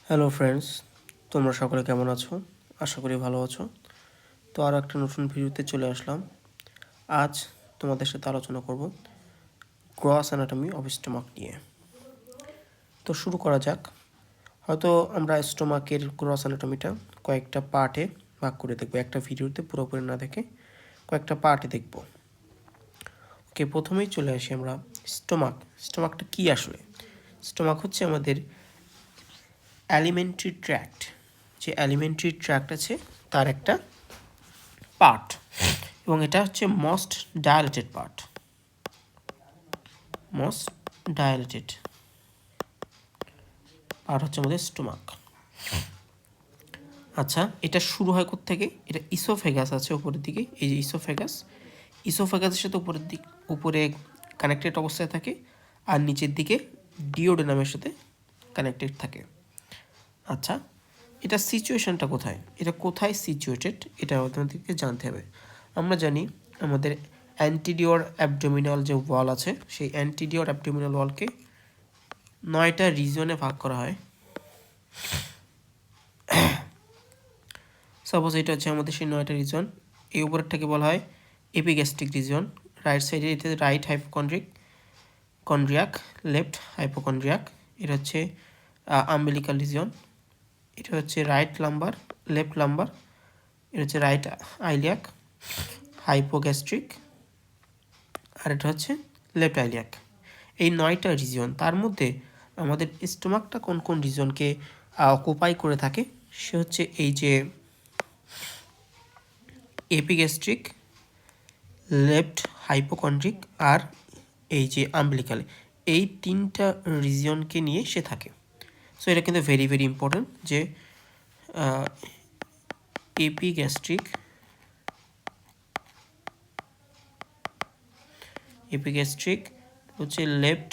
Hello friends, তোমরা সকলে কেমন আছো? আশা করি ভালো আছো। তো আরও একটা নতুন ভিডিওতে চলে আসলাম। আজ তোমাদের সাথে আলোচনা করব গ্রস অ্যানাটমি অফ স্টোমাক নিয়ে। তো শুরু করা যাক। হয়তো আমরা স্টোমাকের গ্রস অ্যানাটমিটা কয়েকটা পার্টে ভাগ করে দেখব, একটা ভিডিওতে পুরোপুরি না দেখে কয়েকটা পার্টে দেখব। ওকে, প্রথমেই চলে আসি আমরা স্টোমাকটা কী আসলে? স্টোমাক হচ্ছে আমাদের অ্যালিমেন্টারি ট্র্যাক্ট, যে অ্যালিমেন্টারি ট্র্যাক্ট আছে তার একটা পার্ট, এবং এটা হচ্ছে মোস্ট ডায়ালেটেড পার্ট। হচ্ছে আমাদের স্টোমাক। আচ্ছা, এটা শুরু হয় কোত্থেকে? এটা ইসোফেগাস আছে উপরের দিকে, এই যে ইসোফেগাসের সাথে উপরে কানেক্টেড অবস্থায় থাকে, আর নিচের দিকে ডিওডেনামের সাথে কানেক্টেড থাকে। আচ্ছা, এটা সিচুয়েশনটা কোথায়? এটা কোথায় সিচুয়েটেড এটা আমাদেরকে জানতে হবে। আমরা জানি আমাদের অ্যান্টিরিয়র অ্যাবডোমিনাল যে ওয়াল আছে, সেই অ্যান্টিরিয়র অ্যাবডোমিনাল ওয়ালকে 9টা রিজনে ভাগ করা হয়। সাপোজ এটা হচ্ছে আমাদের সেই 9টা রিজন। এই উপরেরটাকে বলা হয় এপিগ্যাস্ট্রিক রিজন। রাইট সাইডে এটা রাইট কন্ড্রিয়াক, লেফট হাইপোকন্ড্রিয়াক। এটা হচ্ছে আম্বিলিকাল রিজন। এটা হচ্ছে রাইট লাম্বার, লেফট লাম্বার। এটা হচ্ছে রাইট আইলিয়াক, হাইপোগ্যাস্ট্রিক। আর এটা হচ্ছে লেফট আইলিয়াক। এই 9টা রিজন, তার মধ্যে আমাদের স্টোমাকটা কোন কোন রিজনকে অকুপাই করে থাকে সে হচ্ছে এই যে এপিগ্যাস্ট্রিক, লেফট হাইপোকন্ড্রিক আর এই যে আম্বিলিকাল, এই 3টা রিজনকে নিয়ে সে থাকে। সো এটা কিন্তু ভেরি ভেরি ইম্পর্টেন্ট যে এপিগ্যাস্ট্রিক হচ্ছে লেফট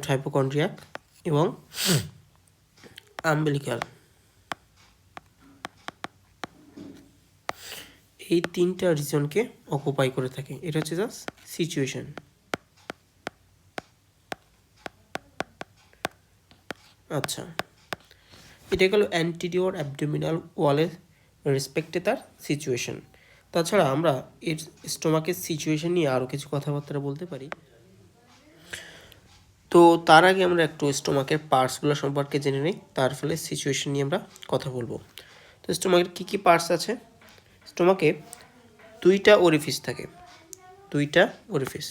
হাইপোকন্ড্রিয়াক এবং আম্বিলিকাল, এই 3টা রিজনকে অকুপাই করে থাকে। এটা হচ্ছে জাস্ট সিচুয়েশন। আচ্ছা, এটা গেল অ্যান্টিরিয়র অ্যাবডোমিনাল ওয়ালের রেসপেক্টে তার সিচুয়েশন। তাছাড়া আমরা এর স্টোমাকের সিচুয়েশন নিয়ে আরও কিছু কথাবার্তা বলতে পারি। তো তার আগে আমরা একটু স্টোমাকের পার্টসগুলো সম্পর্কে জেনে নিই, তার ফলে সিচুয়েশন নিয়ে আমরা কথা বলবো। তো স্টোমাকের কী কী পার্টস আছে? স্টোমাকে 2টা ওরিফিস থাকে, 2টা ওরিফিস,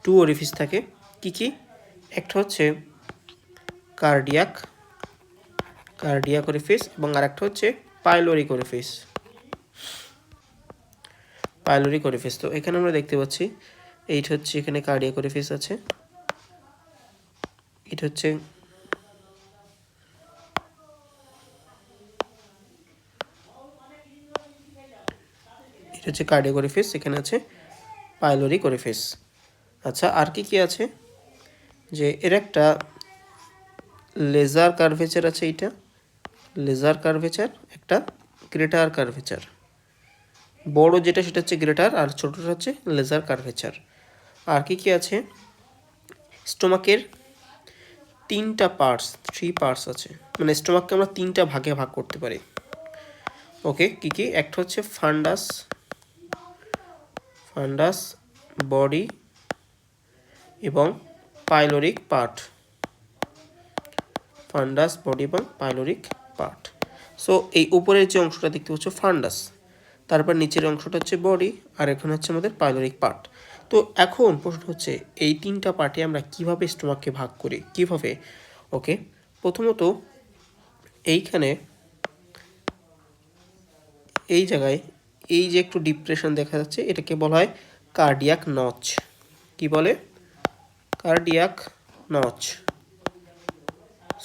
টু ওরিফিস থাকে। কি কি? একটা হচ্ছে কার্ডিয়াক ওরিফিস এবং আরেকটা হচ্ছে পাইলোরিক ওরিফিস। তো এখানে আমরা দেখতে পাচ্ছি এইটা হচ্ছে এখানে কার্ডিয়াক ওরিফিস আছে, এটা হচ্ছে কার্ডিয়াক ওরিফিস, এখানে আছে পাইলোরিক ওরিফিস। আচ্ছা, আর কি কি আছে? যে এর একটা লেজার কার্ভেচার আছে, এইটা লেজার কার্ভেচার, একটা গ্রেটার কার্ভেচার। বড় যেটা সেটা হচ্ছে গ্রেটার, আর ছোটটা হচ্ছে লেজার কার্ভেচার। আর কি কি আছে? স্টোমাকের 3টা পার্টস, 3 পার্টস আছে, মানে স্টোমাককে আমরা 3টা ভাগে ভাগ করতে পারি। ওকে, কি কি? একটা হচ্ছে ফান্ডাস বডি এবং পাইলোরিক পার্ট। সো এই উপরের যে অংশটা দেখতে পাচ্ছ ফান্ডাস, তারপর নিচের অংশটা হচ্ছে বডি, আর এখানে হচ্ছে আমাদের পাইলোরিক পার্ট। তো এখন প্রশ্ন হচ্ছে এই 3টা পার্টে আমরা কিভাবে স্টোমাককে ভাগ করি, কিভাবে? ওকে, প্রথমত এইখানে এই জায়গায় এই যে একটু ডিপ্রেশন দেখা যাচ্ছে, এটাকে বলা হয় কার্ডিয়াক নচ। কি বলে? Cardiac notch.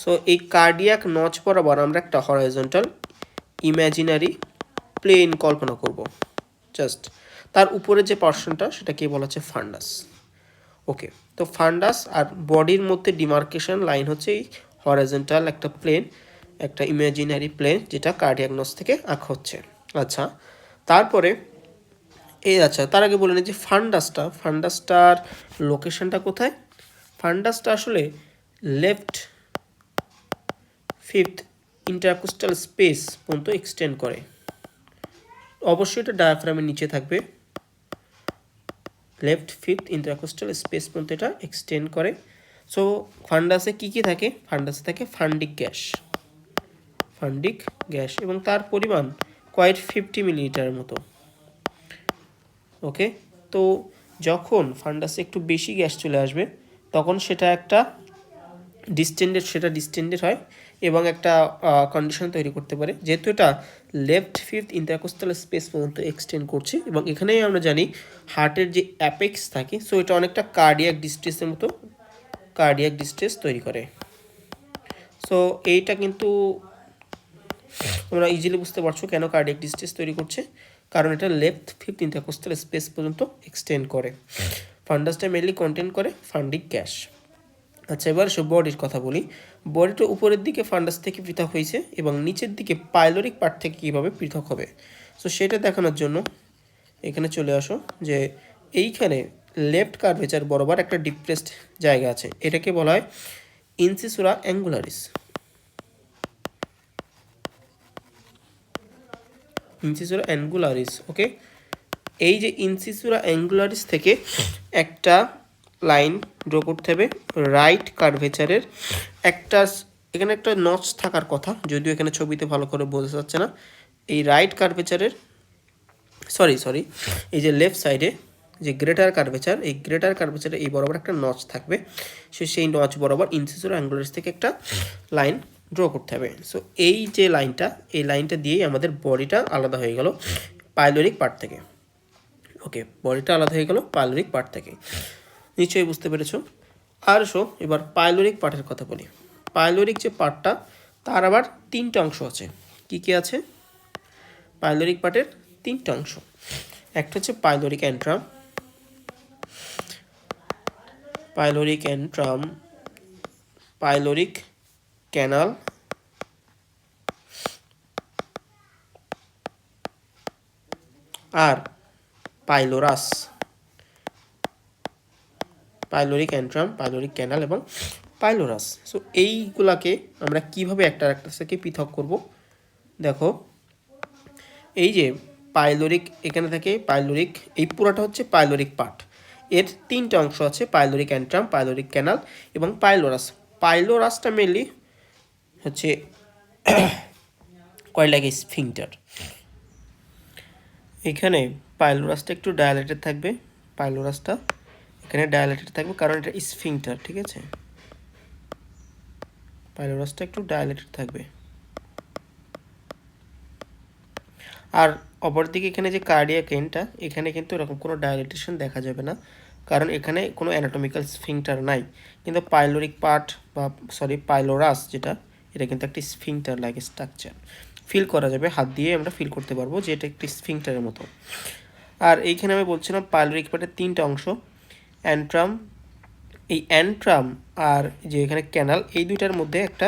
সো এই কার্ডিয়াক নচ বরাবর আমরা একটা হরাইজন্টাল ইমাজিনারি প্লেন কল্পনা করব। জাস্ট তার উপরে যে পোরশনটা সেটাকে বলা হচ্ছে ফান্ডাস। ওকে, তো ফান্ডাস আর বডির মধ্যে ডিমার্কেশন লাইন হচ্ছে এই হরাইজন্টাল একটা প্লেন, একটা ইমাজিনারি প্লেন যেটা কার্ডিয়াক নস থেকে আঁকা হচ্ছে। আচ্ছা, তারপরে তার আগে বলে নিই যে ফান্ডাসটার লোকেশনটা কোথায়। ফান্ডাসটা আসলে লেফট ফিফথ ইন্টারকোস্টাল স্পেস পর্যন্ত এক্সটেন্ড করে। অবশ্যই এটা ডায়াফ্রামের নিচে থাকবে। লেফট ফিফথ ইন্টারকোস্টাল স্পেস পর্যন্ত এটা এক্সটেন্ড করে। সো ফান্ডাসে কী কী থাকে? ফান্ডাসে থাকে ফান্ডিক গ্যাস এবং তার পরিমাণ কয়েক 50 মিলিলিটারের মতো। ওকে, তো যখন ফান্ডাসে একটু বেশি গ্যাস চলে আসবে তখন সেটা একটা ডিস্টেন্ডেড হয় এবং একটা কন্ডিশন তৈরি করতে পারে, যেহেতু এটা লেফট ফিফথ ইন্টারকোস্টাল স্পেস পর্যন্ত এক্সটেন্ড করছে এবং এখানেই আমরা জানি হার্টের যে অ্যাপেক্স থাকে, সো এটা অনেকটা কার্ডিয়াক ডিস্ট্রেসের মতো কার্ডিয়াক ডিস্ট্রেস তৈরি করে। সো এইটা কিন্তু তোমরা ইজিলি বুঝতে পারছো কেন কার্ডিয়াক ডিস্ট্রেস তৈরি করছে, কারণ এটা লেফট ফিফথ ইন্টারকোস্টাল স্পেস পর্যন্ত এক্সটেন্ড করে। ফান্ডাসটা মেনলি কন্টেন করে ফান্ডিক গ্যাস। আচ্ছা, এবার বডির কথা বলি। বডিটা উপরের দিকে ফান্ডাস থেকে পৃথক হয়েছে এবং নিচের দিকে পাইলোরিক পার্ট থেকে কীভাবে পৃথক হবে, সো সেটা দেখানোর জন্য এখানে চলে আসো যে এইখানে লেফট কার্ভেচার বরাবর একটা ডিপ্রেসড জায়গা আছে, এটাকে বলা হয় ইনসিসুরা অ্যাঙ্গুলারিস। ওকে, এই যে ইনসিসুরা অ্যাঙ্গুলারিস থেকে একটা লাইন ড্র করতে হবে রাইট কার্ভেচারের একটা, এখানে একটা নচ থাকার কথা, যদিও এখানে ছবিতে ভালো করে বোঝা যাচ্ছে না। এই রাইট কার্ভেচারের সরি এই যে লেফট সাইডে যে গ্রেটার কার্ভেচার, এই গ্রেটার কার্ভেচারে এই বরাবর একটা নচ থাকবে, সেই নচ বরাবর ইনসিসুরা অ্যাঙ্গুলারিস থেকে একটা লাইন ড্র করতে হবে। সো এই যে লাইনটা দিয়েই আমাদের বডিটা আলাদা হয়ে গেল পাইলোরিক পার্ট থেকে। ওকে, বডিটা আলাদা হয়ে গেল পাইলোরিক পার্ট থেকে, নিশ্চয়ই বুঝতে পেরেছো। আর এবার পাইলোরিক পার্টের কথা বলি। পাইলোরিক যে পার্টটা তার আবার 3টা অংশ আছে। কি কি আছে? পাইলোরিক পার্টের 3টা অংশ। একটা হচ্ছে পাইলোরিক অ্যান্ট্রাম, পাইলোরিক ক্যানাল আর পাইলোরাস। পাইলোরিক অ্যান্ট্রাম, পাইলোরিক ক্যানাল এবং পাইলোরাস। সো এইগুলাকে আমরা কিভাবে একটা থেকে পৃথক করব? দেখো, এই যে পাইলোরিক এখানে থাকে পাইলোরিক, এই পুরোটা হচ্ছে পাইলোরিক পার্ট। এর 3টা অংশ আছে, পাইলোরিক অ্যান্ট্রাম, পাইলোরিক ক্যানাল এবং পাইলোরাস। পাইলোরাসটা মেনলি হচ্ছে কয়লাক স্ফিংটার। এখানে পাইলোরাসটা একটু ডায়ালেটেড থাকবে, পাইলোরাসটা এখানে ডায়ালেটেড থাকবে কারণ এটা স্ফিংটার, ঠিক আছে? পাইলোরাসটা একটু ডায়ালেটেড থাকবে। আর অপরদিকে এখানে যে কার্ডিয়াক এন্ডটা, এখানে কিন্তু এরকম কোনো ডায়ালেটেশন দেখা যাবে না, কারণ এখানে কোনো অ্যানাটমিক্যাল স্ফিংটার নাই। কিন্তু পাইলোরিক পার্ট বা পাইলোরাস যেটা, এটা কিন্তু একটা স্ফিংটার লাইক স্ট্রাকচার, ফিল করা যাবে, হাত দিয়ে আমরা ফিল করতে পারবো যে এটা একটি স্ফিংটারের মতো। আর এইখানে আমি বলছিলাম পাইলোরিক পার্টের 3টা অংশ, অ্যান্ট্রাম, এই অ্যান্ট্রাম আর যে এখানে ক্যানাল, এই দুইটার মধ্যে একটা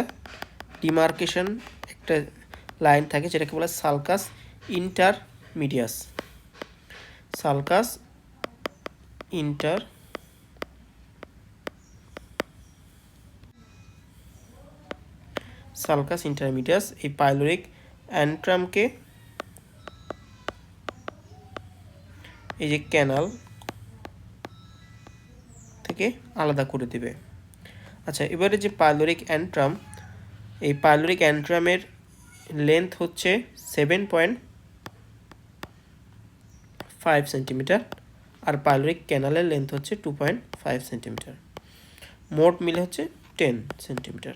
ডিমার্কেশন, একটা লাইন থাকে যেটাকে বলে সালকাস ইন্টারমিডিয়াস। সালকাস ইন্টারমিডিয়াস এই পাইলোরিক অ্যান্ট্রামকে এই যে ক্যানাল থেকে আলাদা করে দেবে। আচ্ছা, এবারে যে পাইলোরিক অ্যান্ট্রাম, এই পাইলোরিক অ্যান্ট্রামের লেন্থ হচ্ছে 7.5 সেন্টিমিটার আর পাইলোরিক ক্যানালের লেন্থ হচ্ছে 2.5 সেন্টিমিটার, মোট মিলে হচ্ছে 10 সেন্টিমিটার।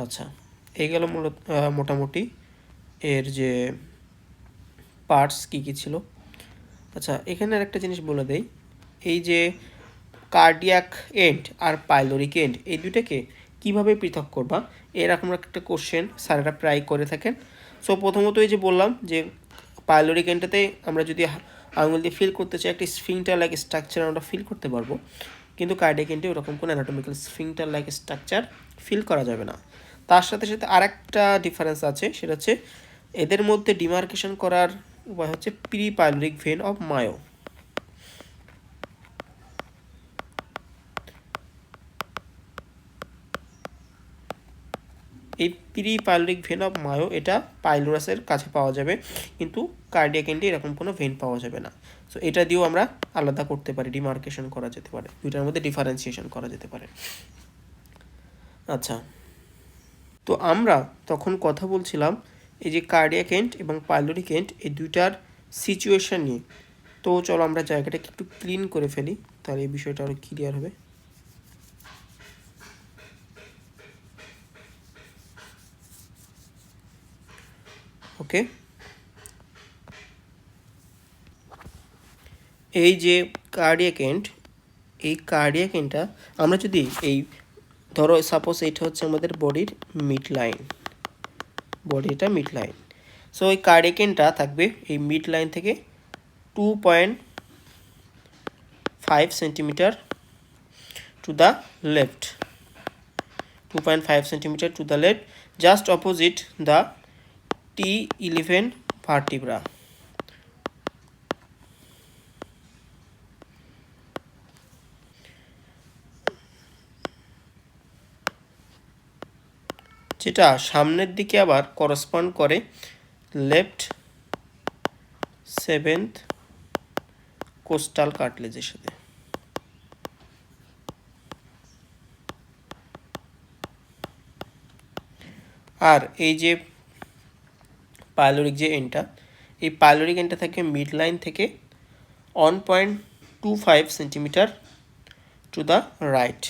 আচ্ছা, এই গেল মোটামুটি এর যে পার্টস কী কী ছিল। আচ্ছা, এখানে একটা জিনিস বলে দেই, এই যে কার্ডিয়াক এন্ড আর পাইলোরিক এন্ড, এই দুইটাকে কীভাবে পৃথক করবা, এরকম একটা কোশ্চেন স্যারেরা প্রায় করে থাকেন। সো প্রথমত এই যে বললাম যে পাইলোরিক এন্ডটাতে আমরা যদি আঙুল দিয়ে ফিল করতে চাই একটা স্ফিংটার লাইক স্ট্রাকচার আমরা ফিল করতে পারবো, কিন্তু কার্ডিয়াক এন্ডে ওরকম কোনো anatomical sphincter like structure feel করা যাবে না। তার সাথে সাথে আরেকটা ডিফারেন্স আছে, সেটা হচ্ছে এদের মধ্যে ডিমার্কেশন করার উপায় হচ্ছে pre pyloric vein of Mayo. এই pre pyloric vein of Mayo এটা পাইলোরাসের কাছে পাওয়া যাবে, কিন্তু কার্ডিয়াক এন্ডে এরকম কোনো ভেন পাওয়া যাবে না। সো এটা দিয়েও আমরা আলাদা করতে পারি, ডিমার্কেশন করা যেতে পারে, দুইটার মধ্যে ডিফারেন্সিয়েশন করা যেতে পারে। আচ্ছা, তো আমরা তখন কথা বলছিলাম এই যে কার্ডিয়াক এন্ড এবং পাইলোরিক এন্ড এই দুইটার সিচুয়েশন নিয়ে। তো চলো আমরা জায়গাটাকে একটু ক্লিন করে ফেলি, তাহলে এই বিষয়টা আরও ক্লিয়ার হবে। ওকে, এই যে কার্ডিয়াক এন্ড, এই কার্ডিয়াক এন্ডটা আমরা যদি এই ধরো সাপোজ এটা হচ্ছে আমাদের বডির মিড লাইন, বডিটা মিড লাইন। সো এই কার্ডিয়াক এন্ডটা থাকবে এই মিড লাইন থেকে 2.5 centimetre to the left, 2.5 centimetre to the left, just opposite the T11 vertebra. যেটা সামনের দিকে আবার করসপন্ড করে লেফট 7th কোস্টাল কার্টিলেজের সাথে। আর এই যে পাইলোরিক যে এন্ডটা, এই পাইলোরিক এন্ডটা থাকে মিড লাইন থেকে 1.25 centimetre to the right.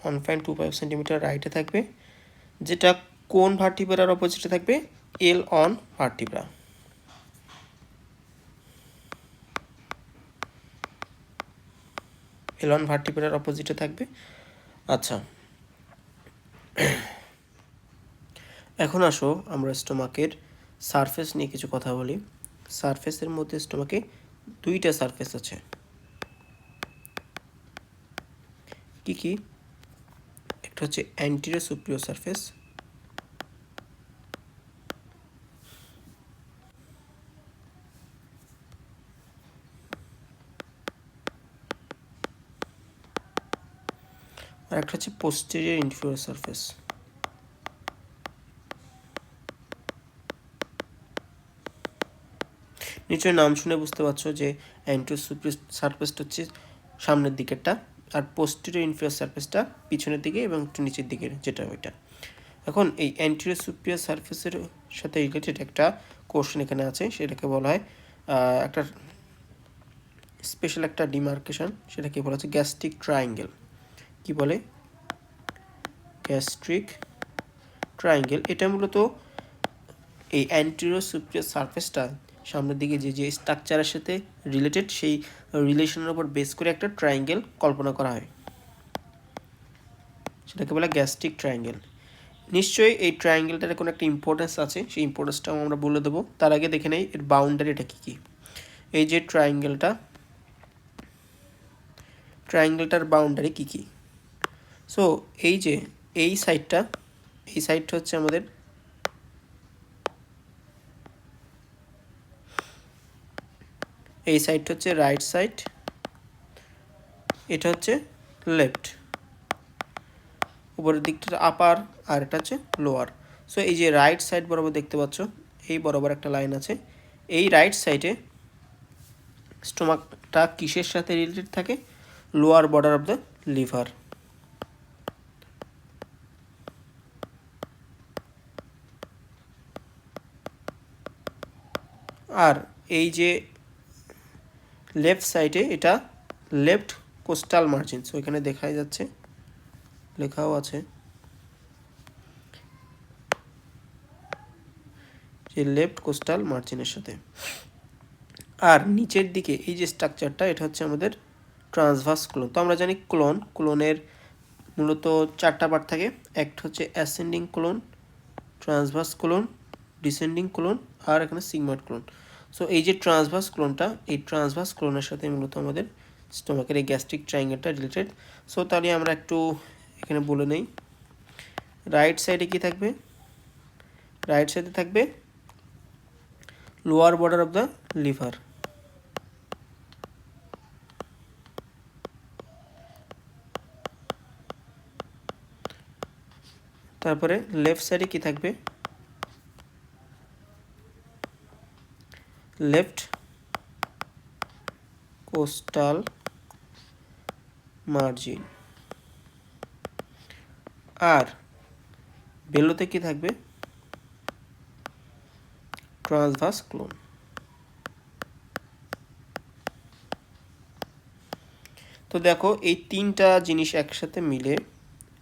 One point two five centimetre রাইটে থাকবে, যেটা কোন ভার্টিব্রার অপোজিটে থাকবে, L one vertebra. L one ভার্টিব্রার অপোজিটে থাকবে। আচ্ছা, এখন আসো আমরা স্টোমাকের সারফেস নিয়ে কিছু কথা বলি। সারফেসের মধ্যে স্টোমাকে দুইটা সারফেস আছে, কি কি? একটা হচ্ছে অ্যান্টিরিয়র সুপিরিয়র সারফেস, আর একটা হচ্ছে পোস্টেরিয়র ইনফিরিয়র সারফেস। নিশ্চয়ই নাম শুনে বুঝতে পারছো যে অ্যান্টিরিয়র সুপিরিয়র সারফেসটা হচ্ছে সামনের দিকেরটা, আর পোস্টেরিয়র ইনফিরিয়র সারফেসটা পিছনের দিকে এবং একটু নিচের দিকের যেটা ওইটা। এখন এই অ্যান্টিরিয়র সুপিরিয়র সারফেসের সাথে রিলেটেড একটা কোশ্চেন এখানে আছে, সেটাকে বলা হয় একটা স্পেশাল একটা ডিমার্কেশন, সেটাকে বলা হচ্ছে গ্যাস্ট্রিক ট্রায়াঙ্গেল। কি বলে? Gastric triangle. এটা মূলত এই অ্যান্টিরিয়র সুপিরিয়র সারফেসটা সামনের দিকে যে যে স্ট্রাকচারের সাথে রিলেটেড, সেই রিলেশনের উপর বেস করে একটা ট্রায়াঙ্গেল কল্পনা করা হয়, সেটাকে বলে গ্যাস্ট্রিক ট্রায়াঙ্গেল। নিশ্চয়ই এই ট্রায়াঙ্গেলটার কোনো একটা ইম্পর্টেন্স আছে, সেই ইম্পর্টেন্সটাও আমরা বলে দেবো। তার আগে দেখে নেই এর বাউন্ডারিটা কী কী। এই যে ট্রায়াঙ্গেলটার বাউন্ডারি কী কী? সো এই যে এই সাইডটা হচ্ছে আমাদের এই সাইডটা হচ্ছে রাইট সাইড, এটা হচ্ছে লেফট, উপরের দিকটা আপার আর এটা হচ্ছে লোয়ার। সো এই যে রাইট সাইড বরাবর দেখতে পাচ্ছ এই বরাবর একটা লাইন আছে, এই রাইট সাইডে স্টোমাকটা কিসের সাথে রিলেটেড থাকে? Lower border of the liver. আর এই যে লেফট সাইডে এটা লেফট কোস্টাল মার্জিন, সো এখানে দেখাই যাচ্ছে, লেখাও আছে যে লেফট কোস্টাল মার্জিনের সাথে। আর নিচের দিকে এই যে স্ট্রাকচারটা, এটা হচ্ছে আমাদের ট্রান্সভার্স কোলন। তো আমরা জানি কোলনের মূলত চারটা পার্ট থাকে, একটা হচ্ছে ascending colon, transverse colon, descending colon আর এখানে সিগময়েড কোলন। সো এই যে ট্রান্সভার্স কোলনটা, এই ট্রান্সভার্স কোলনের সাথে মূলত আমাদের স্টোমাকের এই গ্যাস্ট্রিক ট্রায়াঙ্গেলটা রিলেটেড। সো তাহলে আমরা একটু এখানে বলে নেই। রাইট সাইডে কি থাকবে? রাইট সাইডে থাকবে lower border of the liver, তারপরে লেফট সাইডে কি থাকবে? Left costal margin. আর বেলোতে কি থাকবে? Transverse colon. তো দেখো এই তিনটা জিনিস একসাথে মিলে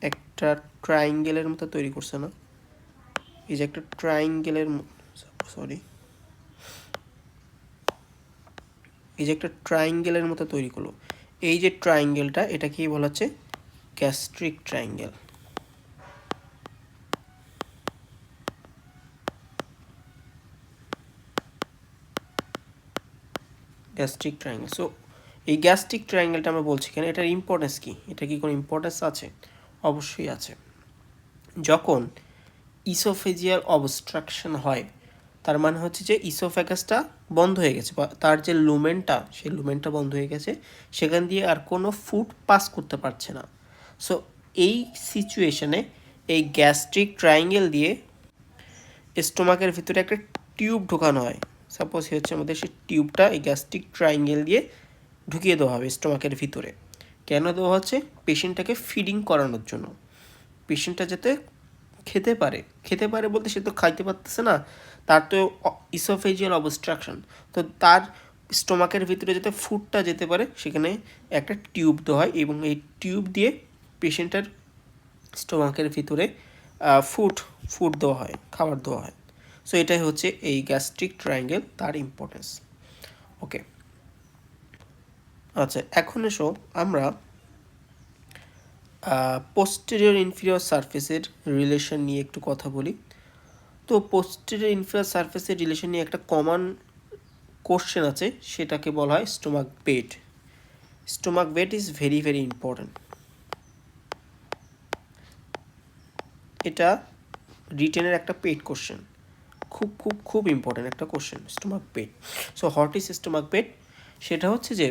একটা ট্রায়াঙ্গেলের মতো তৈরি করছে না? এই যে একটা ট্রায়াঙ্গেলের এই যে একটা ট্রায়াঙ্গেলের মতো তৈরি করলো। এই যে ট্রায়াঙ্গেলটা, এটা কি বলা হচ্ছে? Gastric triangle. Gastric triangle. So এই গ্যাস্ট্রিক ট্রায়াঙ্গেলটা আমরা বলছি কেন, এটার ইম্পর্টেন্স কি? এটা কি কোনো ইম্পর্টেন্স আছে? অবশ্যই আছে। যখন ইসোফেজিয়াল অবস্ট্রাকশন হয়, তার মানে হচ্ছে যে ইসোফ্যাগাসটা বন্ধ হয়ে গেছে, বা তার যে লুমেনটা, সেই লুমেনটা বন্ধ হয়ে গেছে, সেখান দিয়ে আর কোনো ফুড পাস করতে পারছে না। সো এই সিচুয়েশনে এই গ্যাস্ট্রিক ট্রায়াঙ্গেল দিয়ে স্টোমাকের ভিতরে একটা টিউব ঢোকানো হয়। সাপোজ হচ্ছে আমাদের সেই টিউবটা এই গ্যাস্ট্রিক ট্রায়াঙ্গেল দিয়ে ঢুকিয়ে দেওয়া হবে স্টোমাকের ভিতরে। কেন দেওয়া হচ্ছে? পেশেন্টটাকে ফিডিং করানোর জন্য। পেশেন্টটা যাতে খেতে পারে বলতে সে তো খাইতে পারতেছে না, তার তো ইসোফেজিয়াল অবস্ট্রাকশন। তো তার স্টোমাকের ভিতরে যাতে ফুডটা যেতে পারে, সেখানে একটা টিউব দেওয়া হয় এবং এই টিউব দিয়ে পেশেন্টের স্টোমাকের ভিতরে ফুড দেওয়া হয়, খাবার দেওয়া হয়। সো এটাই হচ্ছে এই গ্যাস্ট্রিক ট্রায়াঙ্গেল, তার ইম্পর্টেন্স। ওকে, আচ্ছা এখন এসো আমরা পোস্টেরিয়র ইনফিরিয়র সারফেসের রিলেশন নিয়ে একটু কথা বলি। তো পোস্টেরিয়র ইনফিরিয়র সারফেসের রিলেশন নিয়ে একটা কমন কোশ্চেন আছে, সেটাকে বলা হয় stomach bed. Stomach bed is very very important. এটা রিটেনের একটা পেড কোশ্চেন, খুব খুব খুব ইম্পর্ট্যান্ট একটা question, stomach bed. So what is stomach bed? সেটা হচ্ছে যে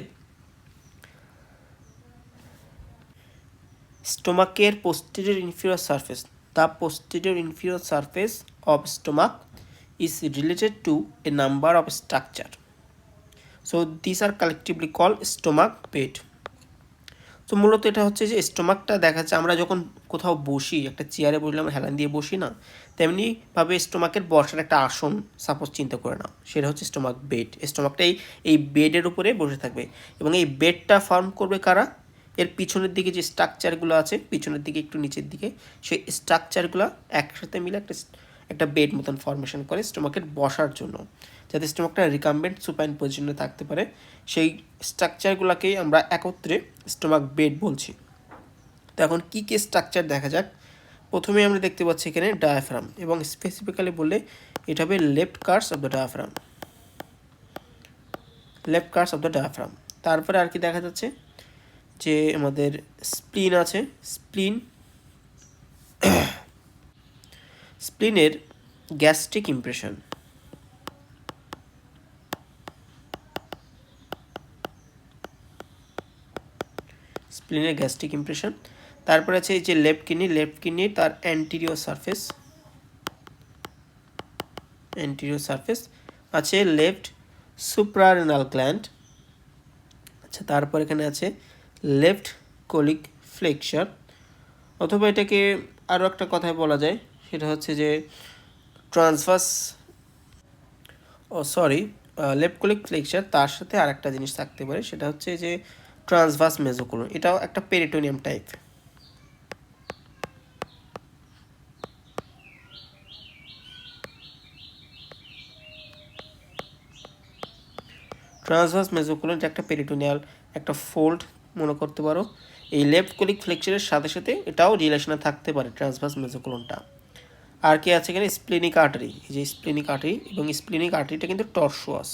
স্টোমাকের posterior inferior surface, the posterior inferior surface of stomach is related to a number of structure. So these are collectively called stomach bed. তো মূলত এটা হচ্ছে যে স্টোমাকটা দেখা যাচ্ছে আমরা যখন কোথাও বসি, একটা চেয়ারে বসলে আমরা হেলান দিয়ে বসি না, তেমনিভাবে স্টোমাকের বসার একটা আসন সাপোজ চিন্তা করে নাও, সেটা হচ্ছে স্টোমাক বেড। স্টোমাকটা এই বেডের উপরে বসে থাকবে এবং এই বেডটা ফর্ম করবে কারা? এর পিছনের দিকে যে স্ট্রাকচারগুলো আছে, পিছনের দিকে একটু নিচের দিকে, সেই স্ট্রাকচারগুলো একসাথে মিলে একটা বেড মতন ফর্মেশন করে স্টোমাকের বসার জন্য, যাতে স্টোমাকটা রিকাম্বেন্ট সুপাইন পজিশনে থাকতে পারে। সেই স্ট্রাকচারগুলোকেই আমরা একত্রে স্টোমাক বেড বলছি। তো এখন কী কী স্ট্রাকচার দেখা যাক। প্রথমে আমরা দেখতে পাচ্ছি এখানে ডায়াফ্রাম, এবং স্পেসিফিক্যালি বললে এটা হবে left crus of the diaphragm, left crus of the diaphragm. তারপরে আর কি দেখা যাচ্ছে যে আমাদের স্প্লিন আছে। স্প্লিনের গ্যাস্ট্রিক ইমপ্রেশন, স্প্লিনের গ্যাস্ট্রিক ইমপ্রেশন। তারপরে আছে এই যে লেফট কিডনি তার অ্যান্টিরিয়র সারফেস আছে লেফট সুপ্রারেনাল গ্ল্যান্ড। আচ্ছা, তারপর এখানে আছে লেফট কোলিক ফ্লেকচার, অথবা এটাকে আরও একটা কথায় বলা যায়, সেটা হচ্ছে যে লেফট কোলিক ফ্লেকচার, তার সাথে আর একটা জিনিস থাকতে পারে, সেটা হচ্ছে যে ট্রান্সভার্স মেজোকোলন। এটাও একটা পেরিটোনিয়াম টাইপ। ট্রান্সভার্স মেজোকোলন একটা পেরিটোনিয়াল একটা ফোল্ড মনে করতে পারো। এই লেফট কোলিক ফ্লেকচারের সাথে সাথে এটাও রিলেশনে থাকতে পারে ট্রান্সভার্স মেজোকোলনটা। আর কি আছে এখানে স্প্লেনিক আর্টারি, এই যে স্প্লেনিক আর্টারি, এবং স্প্লেনিক আর্টারিটা কিন্তু টর্সোয়াস।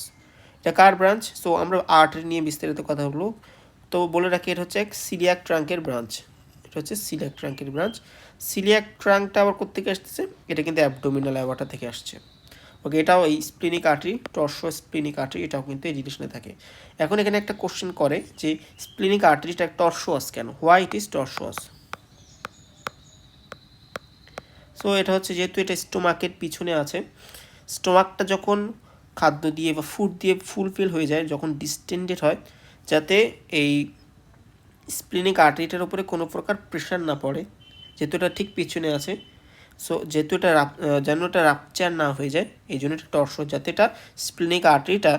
এটা কার ব্রাঞ্চ? সো আমরা আর্টারি নিয়ে বিস্তারিত কথা বলবো। তো বলে রাখি এটা হচ্ছে এক সিলিয়াক ট্রাঙ্কের ব্রাঞ্চ, এটা হচ্ছে সিলিয়াক ট্রাঙ্কের ব্রাঞ্চ। সিলিয়াক ট্রাঙ্কটা আবার কোত্থেকে আসতেছে? এটা কিন্তু অ্যাবডোমিনাল অ্যাওয়াটা থেকে আসছে। ওকে, এটাও এই splenic artery, torso splenic artery, এটাও কিন্তু এই রিলেশনে থাকে। এখন এখানে একটা কোশ্চেন করে যে স্প্লিনিক আর্টারিটা টর্সোয়াস কেন, হোয়াই ইট ইজ টর্সোয়াস? সো এটা হচ্ছে যেহেতু এটা স্টোমাকের পিছনে আছে, স্টোমাকটা যখন খাদ্য দিয়ে বা ফুড দিয়ে ফুলফিল হয়ে যায়, যখন ডিস্টেন্ডেড হয়, যাতে এই স্প্লিনিক আর্টারিটার উপরে কোনো প্রকার প্রেশার না পড়ে, যেহেতু এটা ঠিক পিছনে আছে। সো যেহেতু এটা যেন এটা রাপচার না হয়ে যায়, এই জন্য এটা টর্সো, যাতে এটা স্প্লিনিক আর্টারিটা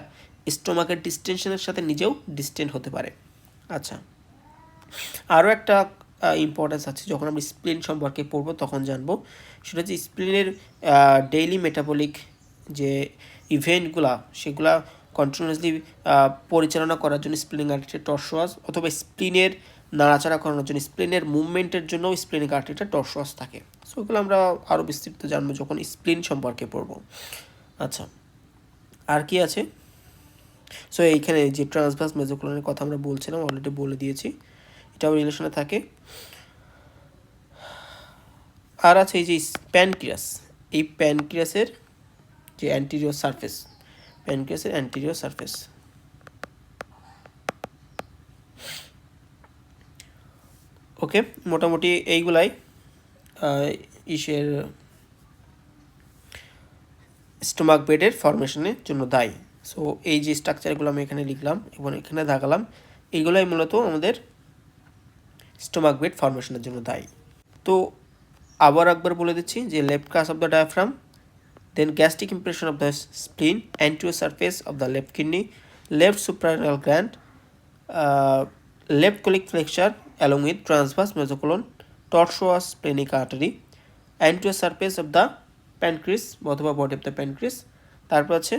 স্টোমাকের ডিস্টেনশনের সাথে নিজেও ডিস্টেন্ট হতে পারে। আচ্ছা, আরও একটা ইম্পর্টেন্স আছে, যখন আমরা স্প্লিন সম্পর্কে পড়বো তখন জানবো। সেটা হচ্ছে স্প্লিনের ডেইলি মেটাবলিক যে ইভেন্টগুলা, সেগুলা কন্টিনিউয়াসলি পরিচালনা করার জন্য স্প্লিনিক আর্টারিটা টর্সোয়াস, অথবা স্প্লিনের নাড়াচাড়া করানোর জন্য, স্প্লিনের মুভমেন্টের জন্য স্প্লিনিক আর্টারিটা টর্সোয়াস থাকে। সো ওগুলো আমরা আরও বিস্তৃত জানবো যখন স্প্লিন সম্পর্কে পড়বো। আচ্ছা, আর কি আছে? সো এইখানে যে ট্রান্সভার্স মেজোকোলনের কথা আমরা বলছিলাম, অলরেডি বলে দিয়েছি, এটাও রিলেশনে থাকে। আর আছে এই যে প্যানক্রিয়াস, এই প্যানক্রিয়াসের যে অ্যান্টিরিয়র সারফেস, প্যানক্রিয়াসের অ্যান্টিরিয়র সারফেস। ওকে, মোটামুটি এইগুলাই ইসের স্টোমাক বেডের ফরমেশনের জন্য দায়ী। সো এই যে স্ট্রাকচারগুলো আমি এখানে লিখলাম এবং এখানে দাগালাম, এইগুলাই মূলত আমাদের স্টোমাক বেড ফরমেশনের জন্য দায়ী। তো আবার একবার বলে দিচ্ছি যে লেফট কাস of the diaphragm, then gastric impression of the spleen, anterior surface of the left kidney, left suprarenal gland, left colic flexure along with transverse mesocolon, tortuous splenic artery, anterior surface of the pancreas অথবা body of the pancreas, তারপর আছে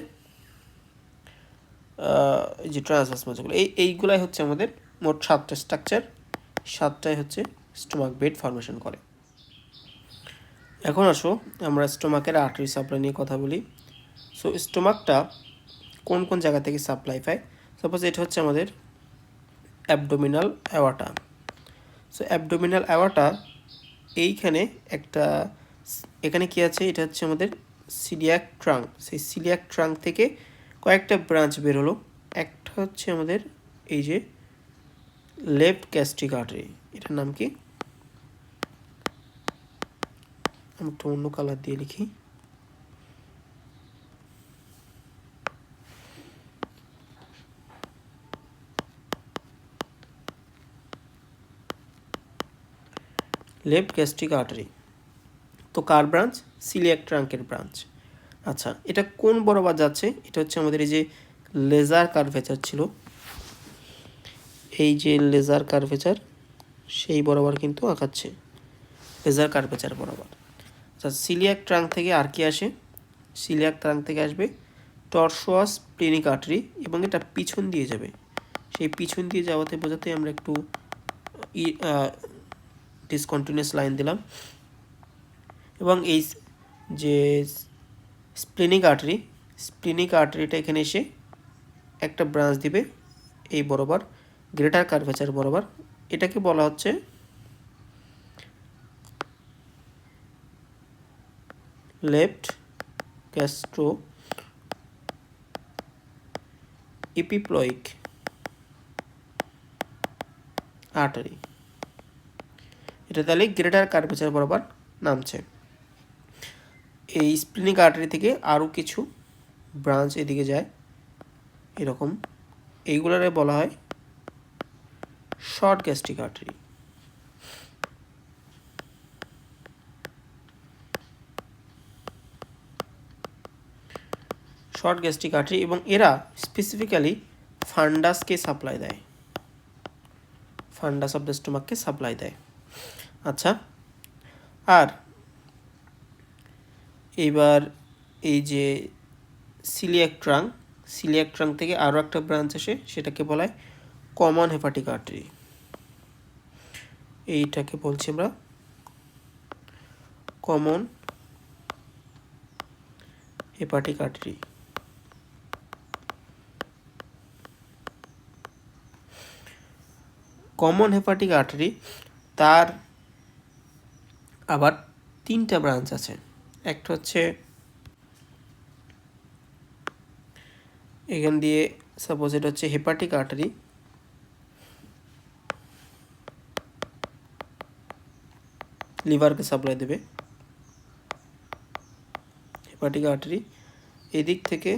এই যে transverse মেসোকোলন। এইগুলাই হচ্ছে আমাদের মোট 7টা structure, 7টাই হচ্ছে স্টোমাক বেড ফরমেশন করে। এখন আসো আমরা স্টোমাকের আর্টারি সাপ্লাই নিয়ে কথা বলি। সো স্টোমাকটা কোন কোন জায়গা থেকে সাপ্লাই পায়? সাপোজ এটা হচ্ছে আমাদের অ্যাবডোমিনাল অ্যাওয়াটা। সো অ্যাবডোমিনাল অ্যাওয়াটা এইখানে একটা, এখানে কি আছে? এটা হচ্ছে আমাদের সিলিয়াক ট্রাঙ্ক। সেই সিলিয়াক ট্রাঙ্ক থেকে কয়েকটা ব্রাঞ্চ বের হলো। একটা হচ্ছে আমাদের এই যে লেফট গ্যাস্ট্রিক আর্টারি, এটার নাম কি? আমি একটু অন্য কালার দিয়ে লিখি। লেফট গ্যাস্ট্রিক আর্টারি তো কার ব্রাঞ্চ? সিলিয়াক ট্রাঙ্কের ব্রাঞ্চ। আচ্ছা, এটা কোন বরাবর যাচ্ছে? এটা হচ্ছে আমাদের এই যে লেজার কার্ভেচার ছিল, এই যে লেজার কার্ভেচার, সেই বরাবর কিন্তু আঁকাচ্ছে, লেজার কার্ভেচার বরাবর। আচ্ছা, সিলিয়াক ট্রাঙ্ক থেকে আর কি আসে? সিলিয়াক ট্রাঙ্ক থেকে আসবে টর্সোয়াস স্প্লেনিক আর্টারি, এবং এটা পিছন দিয়ে যাবে। সেই পিছন দিয়ে যাওয়াতে বোঝাতে আমরা একটু ডিসকন্টিনিউয়াস লাইন দিলাম। এবং এই যে স্প্লেনিক আর্টারি, স্প্লেনিক আর্টারিটা এখানে এসে একটা ব্রাঞ্চ দিবে এই বরাবর, গ্রেটার কার্ভেচার বরাবর। এটাকে বলা হচ্ছে লেফট গ্যাস্ট্রো ইপিপ্লয়িক আর্টারি। এটা তাহলে গ্রেটার কার্ভেচার বরাবর নামছে। এই স্প্লেনিক আর্টারি থেকে আরও কিছু ব্রাঞ্চ এদিকে যায় এরকম, এইগুলোরে বলা হয় short gastric artery. Short gastric artery, এবং এরা স্পেসিফিক্যালি ফান্ডাসকে সাপ্লাই দেয়, ফান্ডাস অফ দ্য স্টোমাককে সাপ্লাই দেয়। আচ্ছা, আর এইবার এই যে সিলিয়াক ট্রাঙ্ক, সিলিয়াক ট্রাঙ্ক থেকে আরও একটা ব্রাঞ্চ আসে, সেটাকে বলা হয় কমন হেপাটিক আর্টারি। এইটাকে বলছি আমরা common hepatic artery. Common hepatic artery তার আবার 3টা ব্রাঞ্চ আছে। একটা হচ্ছে এখান দিয়ে, সাপোজ এটা হচ্ছে হেপাটিক আর্টারি, লিভারকে সাপ্লাই দেবে হেপাটিক আর্টারি। এদিক থেকে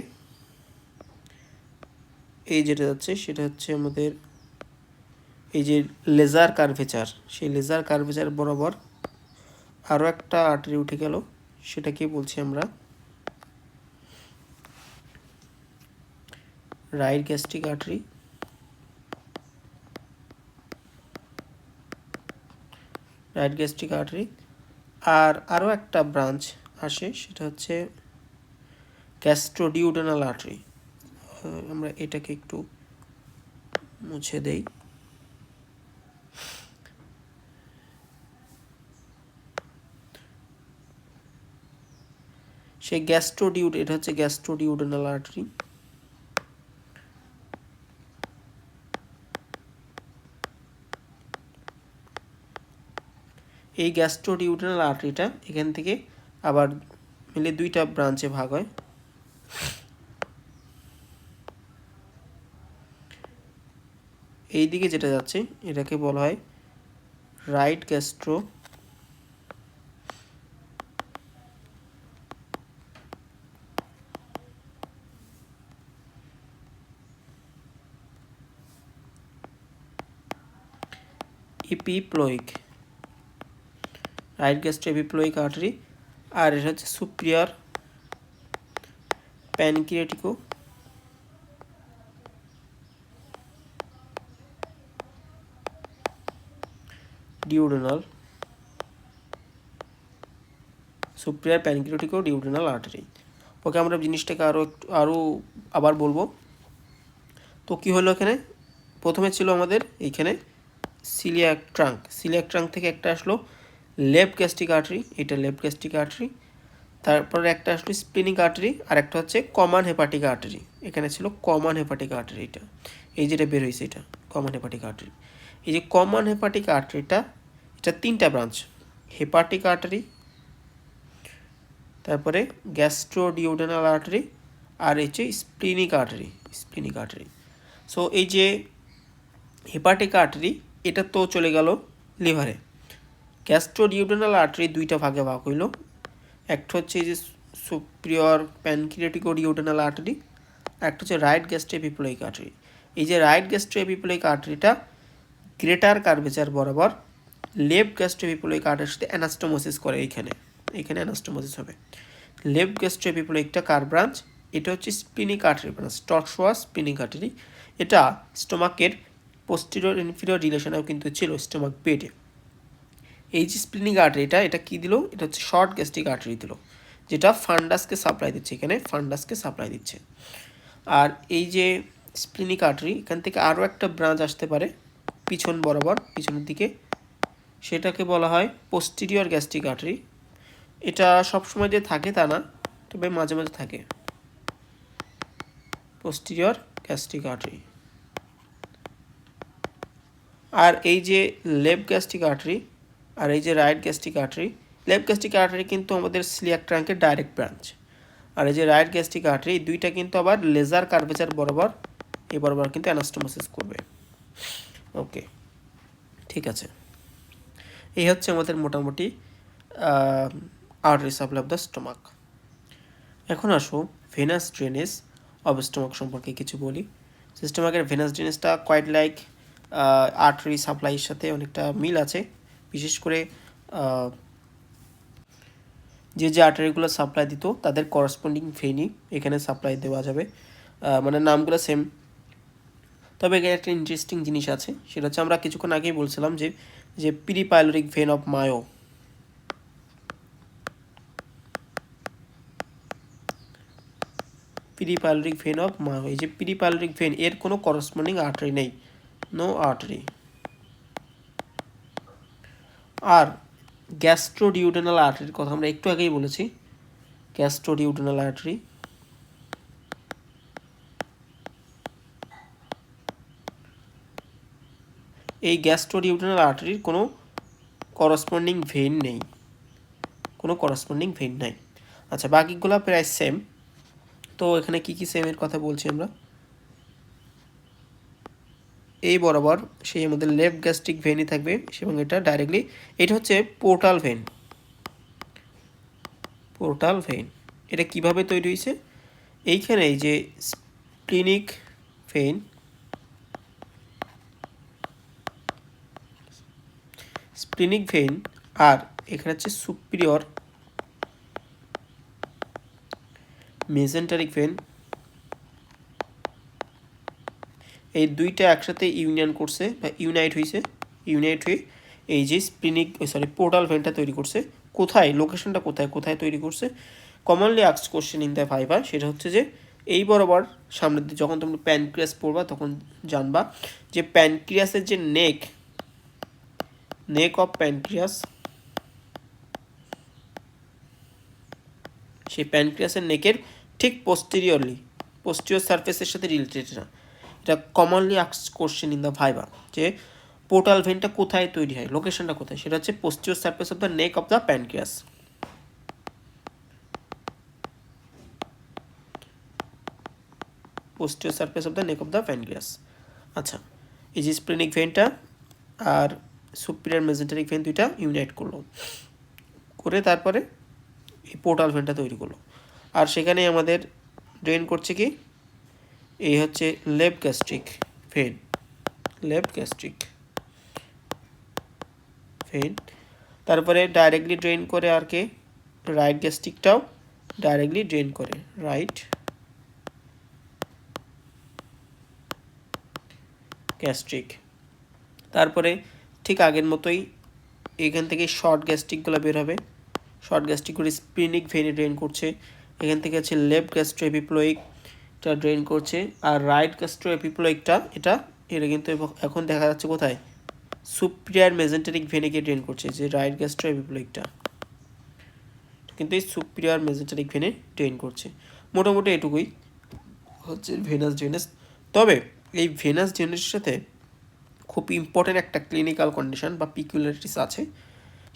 এই যেটা যাচ্ছে সেটা হচ্ছে আমাদের এই যে লেজার কার্ভেচার, সেই লেজার কার্ভেচার বরাবর আরও একটা আর্টারি উঠে গেল, সেটাকে বলছি আমরা right gastric artery. Right gastric artery. আর আরও একটা ব্রাঞ্চ আসে, সেটা হচ্ছে গ্যাস্ট্রোডিউডেনাল আর্টারি। আমরা এটাকে একটু মুছে দেই। সেই এটা হচ্ছে গ্যাস্ট্রোডিউডেনাল আর্টারি। এই গ্যাস্ট্রোডিউডেনাল আর্টারিটা এখান থেকে আবার মিলে 2টা ব্রাঞ্চে ভাগ হয়। এই দিকে যেটা যাচ্ছে এটাকে বলা হয় right gastroepiploic, right gastroepiploic artery. আর এটা হচ্ছে superior pancreaticoduodenal, superior pancreaticoduodenal artery. Okay, আমরা জিনিসটাকে আরও আবার বলবো। তো কি হলো, এখানে প্রথমে ছিল আমাদের এইখানে সিলিয়াক ট্রাঙ্ক থেকে একটা আসলো লেফট গ্যাস্ট্রিক আর্টারি, এটা লেফট গ্যাস্ট্রিক আর্টারি। তারপরে একটা আসলো স্প্লিনিক আর্টারি, আর একটা হচ্ছে কমন হেপাটিক আর্টারি। এখানে ছিল কমন হেপাটিক আর্টারি, এটা এই যেটা বের হয়েছে এটা কমন হেপাটিক আর্টারি। এই যে কমন হেপাটিক আর্টারিটা, এটা 3টা ব্রাঞ্চ, হেপাটিক আর্টারি, তারপরে গ্যাস্ট্রোডিউডেনাল আর্টারি, আর হচ্ছে স্প্লিনিক আর্টারি। সো এই যে হেপাটিক আর্টারি এটা তো চলে গেল লিভারে। গ্যাস্ট্রোডিউডেনাল আর্টারি 2টা ভাগে ভাগ হইল। একটা হচ্ছে এই যে সুপিরিয়র প্যানক্রিয়াটিকোডিউডেনাল আর্টারি, আর একটা হচ্ছে রাইট গ্যাস্ট্রো এপিপ্লোইক আর্টারি। এই যে রাইট গ্যাস্ট্রো এপিপ্লোইক আর্টারিটা গ্রেটার কার্ভেচার বরাবর লেফট গ্যাস্ট্রো এপিপ্লোইক আর্টারির সাথে অ্যানাস্টোমোসিস করে। এইখানে অ্যানাস্টোমোসিস হবে। লেফট গ্যাস্ট্রো এপিপ্লোইকটা কার ব্রাঞ্চ? এটা হচ্ছে splenic artery branch, tortuous splenic artery. এটা স্টোমাকের পোস্টেরিয়র ইনফিরিয়র রিলেশনেও কিন্তু ছিল স্টোমাক বেডে। এই যে স্প্লিনিক আর্টারিটা এটা কি দিল? এটা হচ্ছে শর্ট গ্যাস্ট্রিক আর্টারি দিল, যেটা ফান্ডাসকে সাপ্লাই দিচ্ছে, এখানে ফান্ডাসকে সাপ্লাই দিচ্ছে। আর এই যে স্প্লিনিক আর্টারি, এখান থেকে আরও একটা ব্রাঞ্চ আসতে পারে পিছন বরাবর, পিছনের দিকে, সেটাকে বলা হয় পোস্টেরিয়র গ্যাস্ট্রিক আর্টারি। এটা সবসময় যে থাকে তা না, তবে মাঝে মাঝে থাকে পোস্টেরিয়র গ্যাস্ট্রিক আর্টারি। আর এই যে লেফট গ্যাস্ট্রিক আর্টারি আর এই যে right gastric artery, left gastric artery কিন্তু আমাদের সিলিয়াক ট্রাঙ্কের ডাইরেক্ট ব্রাঞ্চ, আর এই যে রাইট গ্যাস্ট্রিক আর্টারি, দুইটা কিন্তু আবার লেজার কার্ভেচার বরাবর এই বরাবর কিন্তু অ্যানাস্টোমোসিস করবে। ওকে, ঠিক আছে। এই হচ্ছে আমাদের মোটামুটি artery supply of the stomach. এখন আসো ভেনাস ড্রেনেজ অফ স্টোমাক সম্পর্কে কিছু বলি। স্টোমাকের ভেনাস ড্রেনেজটা কোয়াইট লাইক আর্টারি সাপ্লাইয়ের সাথে অনেকটা মিল আছে। বিশেষ করে যে আর্টারিগুলো সাপ্লাই দিত তাদের করসপন্ডিং ভেনই এখানে সাপ্লাই দেওয়া যাবে, মানে নামগুলো সেম। তবে এখানে একটা ইন্টারেস্টিং জিনিস আছে, সেটা হচ্ছে আমরা কিছুক্ষণ আগেই বলছিলাম যে peripyloric vein of Mayo, peripyloric vein of Mayo, এই যে পেরিপাইলোরিক ভেন এর কোনো করসপন্ডিং আর্টারি নেই, নো আর্টারি। আর গ্যাস্ট্রোডিউডেনাল আর্টারির কথা আমরা একটু আগেই বলেছি, গ্যাস্ট্রোডিউডেনাল আর্টারি এই গ্যাস্ট্রোডিউডেনাল আর্টারির কোনো করসপন্ডিং ভেন নেই, নাই। আচ্ছা, বাকিগুলো প্রায় সেম। তো এখানে কি কি সেমের কথা বলছি আমরা, এই বরাবর সেই আমাদের লেফট গ্যাস্ট্রিক ভেনই থাকবে এবং এটা ডাইরেক্টলি, এটা হচ্ছে পোর্টাল ভেন। এটা কিভাবে তৈরি হয়েছে, এইখানে এই যে স্প্লিনিক ভেন আর এখানে হচ্ছে সুপিরিয়র মেজেন্টারিক ভেন, এই দুইটা একসাথে ইউনিয়ন করছে বা ইউনাইট হয়ে এই যে পোর্টাল ভেনটা তৈরি করছে। কোথায়, লোকেশনটা কোথায় তৈরি করছে, commonly asked question in the viva, সেটা হচ্ছে যে এই বরাবর সামনের দিকে যখন তোমরা প্যানক্রিয়াস পড়বা তখন জানবা যে প্যানক্রিয়াসের যে নেক অফ প্যানক্রিয়াস, সেই প্যানক্রিয়াসের নেকের ঠিক পোস্টিরিয়র সারফেসের সাথে রিলেটেড না। এটা commonly asked question in the viva, যে পোর্টাল ভেনটা কোথায় তৈরি হয়, লোকেশনটা কোথায়, সেটা হচ্ছে posterior surface of the neck of the pancreas. Posterior surface of the neck of the pancreas. আচ্ছা, এই যে স্প্লিনিক ভেনটা আর সুপিরিয়র মেজেন্টারিক ভেন দুইটা ইউনাইট করে তারপরে এই পোর্টাল ভেনটা তৈরি করলো। আর সেখানে আমাদের ড্রেন করছে কি, এই হচ্ছে লেফট গ্যাস্ট্রিক ভেন। তারপরে ডাইরেক্টলি ড্রেন করে আর কে, রাইট গ্যাস্ট্রিকটাও ডাইরেক্টলি ড্রেন করে, রাইট গ্যাস্ট্রিক। তারপরে ঠিক আগের মতোই এখান থেকে শর্ট গ্যাস্ট্রিকগুলো বের হবে, শর্ট গ্যাস্ট্রিকগুলো স্প্লিনিক ভেনে ড্রেন করছে। এখান থেকে আছে লেফট গ্যাস্ট্রোএপিপ্লোয়িকটা ড্রেন করছে, আর রাইট গ্যাস্ট্রোএপিপ্লোয়িকটা এটা কিন্তু এখন দেখা যাচ্ছে কোথায়, সুপিরিয়র মেজেন্টারিক ভেনে গিয়ে ড্রেন করছে, যে রাইট গ্যাস্ট্রোএপিপ্লোয়িকটা কিন্তু এই সুপিরিয়র মেজেন্টারিক ভেনে ড্রেন করছে। মোটামুটি এটুকুই হচ্ছে ভেনাস ড্রেনেজ। তবে এই ভেনাস ড্রেনেজের সাথে খুব ইম্পর্টেন্ট একটা ক্লিনিক্যাল কন্ডিশন বা পিকুলারিটিস আছে,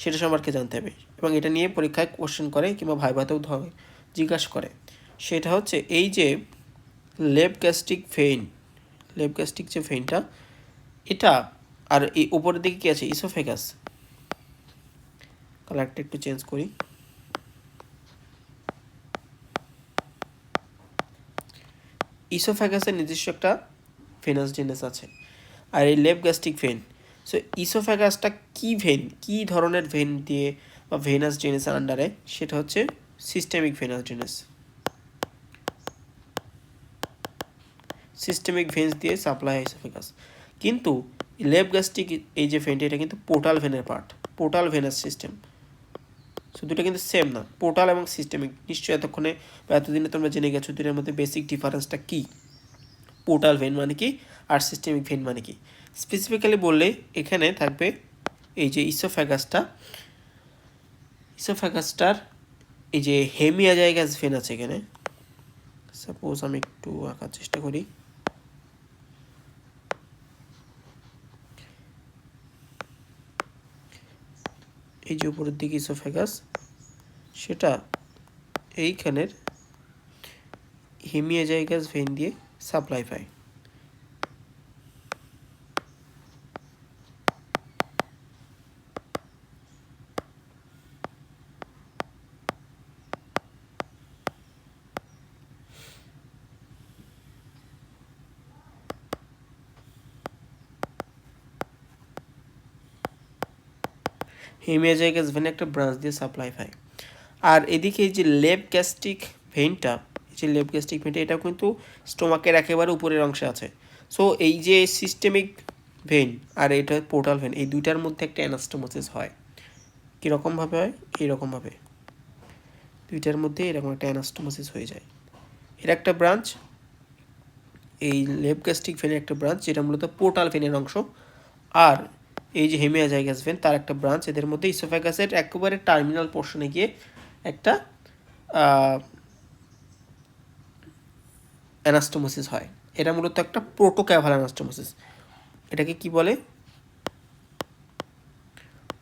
সেটা সম্পর্কে জানতে হবে, এবং এটা নিয়ে পরীক্ষায় কোশ্চেন করে কিংবা ভাইভাতেও জিজ্ঞাসা করে। সেটা হচ্ছে এই যে লেফট গ্যাস্ট্রিক যে ভেনটা, এটা আর এই উপরের দিকে কি আছে, ইসোফেগাস। কালারটা একটু চেঞ্জ করি, ইসোফেগাসের নিজস্ব একটা ভেনাস ড্রেনেজ আছে, আর এই লেফট গ্যাস্ট্রিক ভেন। সো ইসোফেগাসটা কি ধরনের ভেন দিয়ে বা ভেনাস ড্রেনেজের আন্ডারে, সেটা হচ্ছে systemic venous drainage. Systemic veins দিয়ে সাপ্লাই হয় ইসোফেগাস। কিন্তু লেফট গ্যাস্ট্রিক এই যে ভেনটা, এটা কিন্তু পোর্টাল ভেনের part, portal venous system. So দুটো কিন্তু সেম না, পোর্টাল এবং সিস্টেমিক। নিশ্চয়ই এতক্ষণে বা এতদিনে তোমরা জেনে গেছো দুটোর মধ্যে বেসিক ডিফারেন্সটা কী, পোর্টাল ভেন মানে কি আর সিস্টেমিক ভেন মানে কি। স্পেসিফিক্যালি বললে এখানে থাকবে এই যে ইসোফ্যাগাসটার এই যে হেমিয়াজাইগাস ভেন আছে এখানে। সাপোজ আমি একটু আঁকার চেষ্টা করি, এই যে উপরের দিকে ইসোফ্যাগাস, সেটা এইখানের হেমিয়াজাইগাস ভেন দিয়ে সাপ্লাই পায়। হেমিয়াজাইগাস ভেন একটা ব্রাঞ্চ দিয়ে সাপ্লাই পায়। আর এদিকে এই যে লেফট গ্যাস্ট্রিক ভেনটা, এটাও কিন্তু স্টোমাকের একেবারে উপরের অংশে আছে। সো এই যে সিস্টেমিক ভেন আর এটা পোর্টাল ভেন, এই দুইটার মধ্যে একটা অ্যানাস্টোমোসিস হয়। কীরকমভাবে হয়, এইরকমভাবে দুইটার মধ্যে এরকম একটা অ্যানাস্টোমোসিস হয়ে যায়। এর একটা ব্রাঞ্চ, এই লেফট গ্যাস্ট্রিক ভেনের একটা ব্রাঞ্চ যেটা মূলত পোর্টাল ভেনের অংশ, আর এই যে হেমিয়াজাইগাস ভেন তার একটা ব্রাঞ্চ। এদের মধ্যে ইসোফ্যাগাসের একেবারে টার্মিনাল পোর্শনে গিয়ে একটা অ্যানাস্টোমোসিস হয়। এটা মূলত একটা প্রোটোক্যাভাল অ্যানাস্টোমোসিস। এটাকে কি বলে,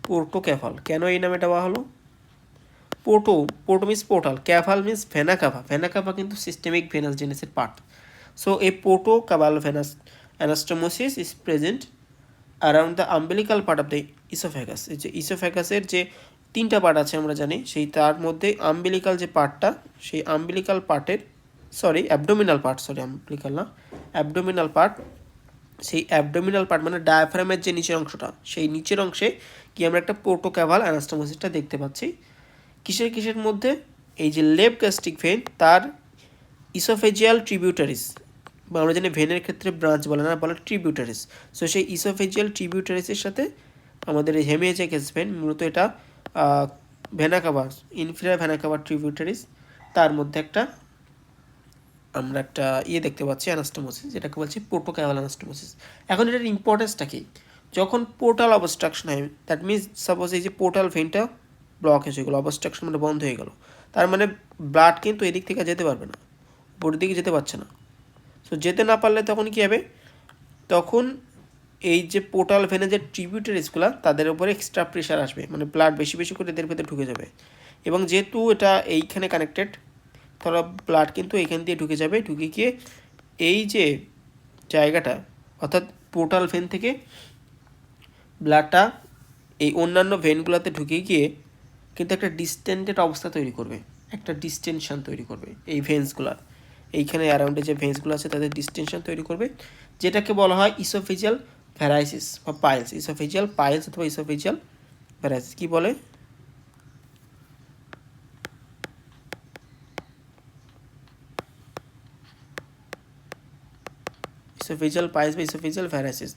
পোর্টোক্যাভাল। কেন এই নামে দেওয়া হলো? Porto means portal, caval means vena cava. Vena cava কিন্তু সিস্টেমিক ভেনাস জেনেসের পার্ট। সো এই portocaval venous anastomosis is present around the umbilical part of the oesophagus. এই যে ইসোফ্যাগাসের যে 3টা পার্ট আছে আমরা জানি, সেই তার মধ্যে আম্বিলিকাল যে পার্টটা, সেই আম্বিলিকাল পার্টের অ্যাবডোমিনাল পার্ট, আম্বিলিকাল না, অ্যাবডোমিনাল পার্ট, সেই অ্যাবডোমিনাল পার্ট মানে ডায়াফ্রামের যে নিচের অংশটা, সেই নিচের অংশে কি আমরা একটা পোর্টোক্যাভাল অ্যানাস্টোমোসিসটা দেখতে পাচ্ছি। কিসের মধ্যে? এই যে লেফট গ্যাস্ট্রিক ভেন তার ইসোফেজিয়াল ট্রিবিউটারিস, বা আমরা জানি ভেনের ক্ষেত্রে ব্রাঞ্চ বলে না, বলে ট্রিবিউটারিস। সো সেই ইসোফেজিয়াল ট্রিবিউটারিসের সাথে আমাদের এই হেমিওজাইগাস ভেন, মূলত এটা vena cava, inferior vena cava tributaries, তার মধ্যে আমরা একটা দেখতে পাচ্ছি অ্যানাস্টোমোসিস, যেটাকে বলছি পোর্টোক্যাভাল অ্যানাস্টোমোসিস। এখন এটার ইম্পর্টেন্সটা কি? যখন পোর্টাল অবস্ট্রাকশন হয়, দ্যাট মিনস সাপোজ এই যে পোর্টাল ভেনটা ব্লক হয়ে গেলো, অবস্ট্রাকশন মানে বন্ধ হয়ে গেল, তার মানে ব্লাড কিন্তু এদিক থেকে যেতে পারবে না, উপরের দিকে যেতে পারছে না। সো যেতে না পারলে তখন কী হবে? তখন এই যে পোর্টাল ভেনে যে ট্রিবিউটারিসগুলো, তাদের উপরে এক্সট্রা প্রেশার আসবে, মানে ব্লাড বেশি বেশি করে এদের ভেতরে ঢুকে যাবে। এবং যেহেতু এটা এইখানে কানেক্টেড, ধরো ব্লাড কিন্তু এইখান দিয়ে ঢুকে যাবে, ঢুকে গিয়ে এই যে জায়গাটা, অর্থাৎ পোর্টাল ভেন থেকে ব্লাডটা এই অন্যান্য ভেনগুলোতে ঢুকে গিয়ে কিন্তু একটা ডিস্টেন্টেড অবস্থা তৈরি করবে, একটা ডিস্টেনশন তৈরি করবে এই ভেন্সগুলার। এইখানে অ্যারাউন্ডে যে ভেন্সগুলো আছে তাদের ডিস্টেনশন তৈরি করবে, যেটাকে বলা হয় ইসোফেজিয়াল ভ্যারাইসিস বা পাইলস। ইসোফেজিয়াল পাইলস অথবা ইসোফেজিয়াল ভ্যারাইসিস কি বলে? ইসোফেজিয়াল পাইলস বা ইসোফেজিয়াল ভ্যারাইসিস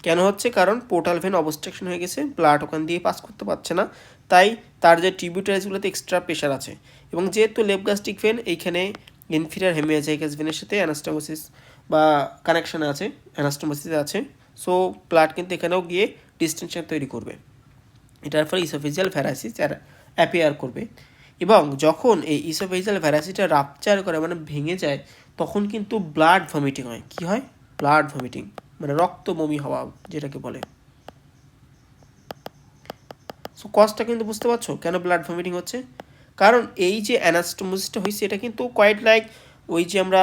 কেন হচ্ছে? কারণ পোর্টাল ভেন অবস্ট্রাকশন হয়ে গেছে, ব্লাড ওখান দিয়ে পাস করতে পারছে না, তাই তার যে ট্রিবিউটারিসগুলোতে এক্সট্রা প্রেশার আছে। এবং যেহেতু লেফট গ্যাস্ট্রিক ভেন এইখানে ইনফিরিয়র হেমিওজাইগাস ভেনের সাথে অ্যানাস্টোমোসিস বা কানেকশন আছে, অ্যানাস্টোমোসিস আছে, সো ব্লাড কিন্তু এখানেও গিয়ে ডিস্টেনশন তৈরি করবে, এটার ফলে ইসোফেজিয়াল ভ্যারাইসিস অ্যাপিয়ার করবে। এবং যখন এই ইসোফেজিয়াল ভ্যারাইসিসটা রাপচার করে, মানে ভেঙে যায়, তখন কিন্তু ব্লাড ভমিটিং হয়। কি হয়? ব্লাড ভমিটিং, মানে রক্ত বমি হওয়া যেটাকে বলে। সো কজটা কিন্তু বুঝতে পারছো কেন ব্লাড ভমিটিং হচ্ছে? কারণ এই যে অ্যানাস্টোমোসিসটা হয়েছে, এটা কিন্তু কোয়াইট লাইক ওই যে আমরা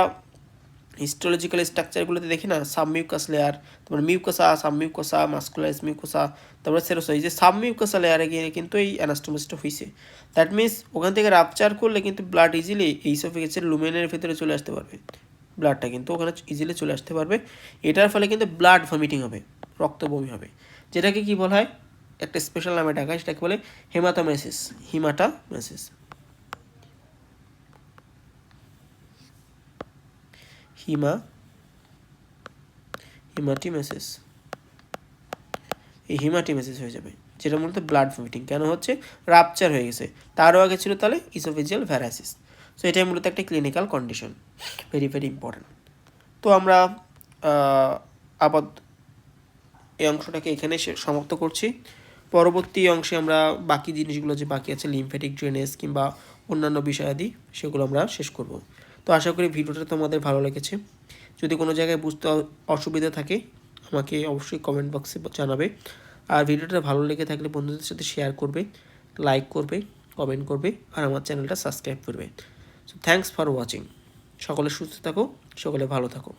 হিস্টোলজিক্যাল স্ট্রাকচারগুলোতে দেখি না, সাবমিউকাস লেয়ার, তারপরে মিউকোসা, সাবমিউকোসা, মাস্কুলারিস মিউকোসা, তারপরে সেরোসা, এই যে সাবমিউকোসা লেয়ারে গিয়ে কিন্তু এই অ্যানাস্টোমোসিসটা হয়েছে। দ্যাট মিনস ওখান থেকে রাপচার করলে কিন্তু ব্লাড ইজিলি এই ইসোফেগাসের লুমেনের ভিতরে চলে আসতে পারবে, ব্লাডটা কিন্তু ওখানে ইজিলি চলে আসতে পারবে। এটার ফলে কিন্তু ব্লাড ভমিটিং হবে, রক্ত বমি হবে, যেটাকে কি বলা হয়? একটা স্পেশাল নামে ডাকা হয়, সেটাকে বলে হেমাটোমেসিস। হিমাটামেসিস, হিমাটিমেসিস, এই হিমাটিমেসিস হয়ে যাবে, যেটা মূলত ব্লাড ভমিটিং কেন হচ্ছে? রাপচার হয়ে গেছে। তারও আগে ছিল তাহলে ইসোফেজিয়াল ভ্যারাইসিস। সো এটাই মূলত একটা clinical condition, very very important. তো আমরা আপাত এই অংশটাকে এখানে সমাপ্ত করছি। পরবর্তী অংশে আমরা বাকি জিনিসগুলো যে বাকি আছে, লিম্ফ্যাটিক ড্রেনেজ কিংবা অন্যান্য বিষয়াদি, সেগুলো আমরা শেষ করব। তো আশা করি ভিডিওটা তোমাদের ভালো লেগেছে। যদি কোনো জায়গায় বুঝতে অসুবিধা থাকে আমাকে অবশ্যই কমেন্ট বক্সে জানাবে। আর ভিডিওটা ভালো লেগে থাকলে বন্ধুদের সাথে শেয়ার করবে, লাইক করবে, কমেন্ট করবে, আর আমার চ্যানেলটা সাবস্ক্রাইব করবে। So thanks for watching. সকলে সুস্থ থাকো, সকলে ভালো থাকো।